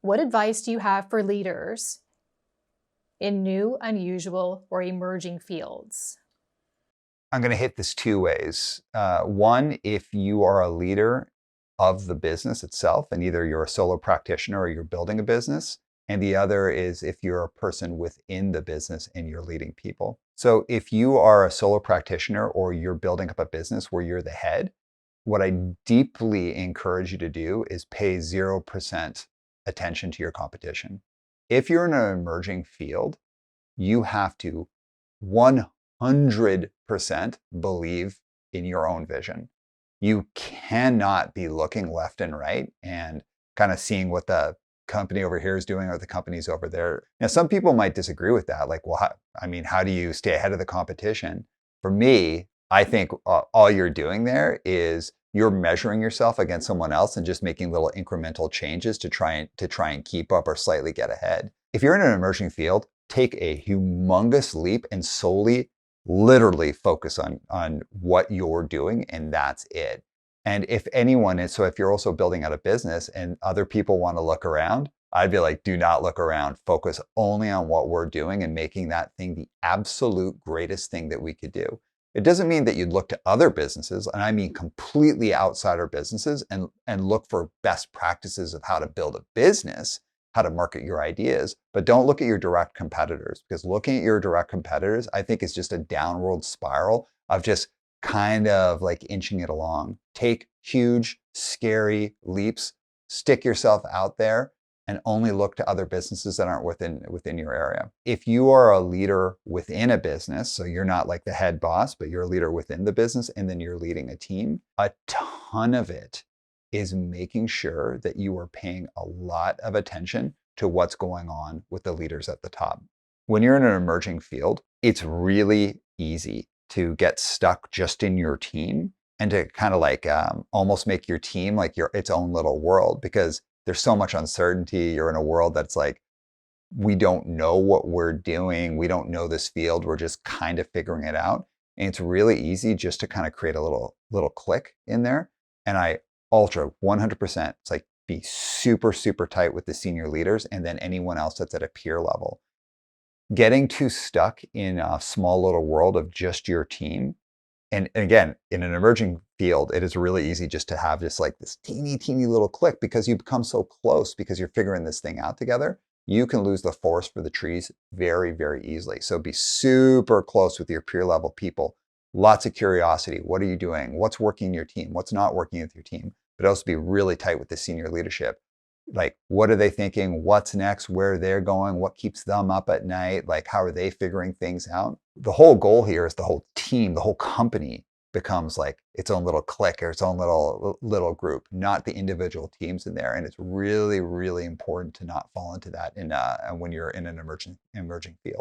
What advice do you have for leaders in new, unusual, or emerging fields? I'm going to hit this two ways. One, if you are a leader of the business itself, and either you're a solo practitioner or you're building a business. And the other is if you're a person within the business and you're leading people. So if you are a solo practitioner or you're building up a business where you're the head, what I deeply encourage you to do is pay 0% attention to your competition. If you're in an emerging field, you have to 100% believe in your own vision. You cannot be looking left and right and kind of seeing what the company over here is doing or the companies over there. Now, some people might disagree with that. Like, well, how do you stay ahead of the competition? For me, I think all you're doing there is you're measuring yourself against someone else and just making little incremental changes to try and keep up or slightly get ahead. If you're in an emerging field, take a humongous leap and solely, literally focus on what you're doing, and that's it. And if anyone is, so if you're also building out a business and other people want to look around, I'd be like, do not look around. Focus only on what we're doing and making that thing the absolute greatest thing that we could do. It doesn't mean that you'd look to other businesses, and I mean completely outsider businesses, and look for best practices of how to build a business, how to market your ideas, but don't look at your direct competitors, because looking at your direct competitors, I think, is just a downward spiral of just kind of like inching it along. Take huge, scary leaps, stick yourself out there, and only look to other businesses that aren't within your area. If you are a leader within a business, so you're not like the head boss, but you're a leader within the business, and then you're leading a team, a ton of it is making sure that you are paying a lot of attention to what's going on with the leaders at the top. When you're in an emerging field, it's really easy to get stuck just in your team and to kind of like almost make your team like its own little world, because there's so much uncertainty. You're in a world that's like, we don't know what we're doing. We don't know this field. We're just kind of figuring it out. And it's really easy just to kind of create a little click in there. And I ultra 100%. It's like, be super, super tight with the senior leaders and then anyone else that's at a peer level. Getting too stuck in a small little world of just your team. And again, in an emerging field, it is really easy just to have just like this teeny, teeny little click, because you become so close because you're figuring this thing out together. You can lose the forest for the trees very, very easily. So be super close with your peer level people. Lots of curiosity. What are you doing? What's working in your team? What's not working with your team? But also be really tight with the senior leadership. Like, what are they thinking? What's next? Where they're going? What keeps them up at night? Like, how are they figuring things out? The whole goal here is the whole team, the whole company becomes like its own little clique or its own little group, not the individual teams in there. And it's really, really important to not fall into that when you're in an emerging field.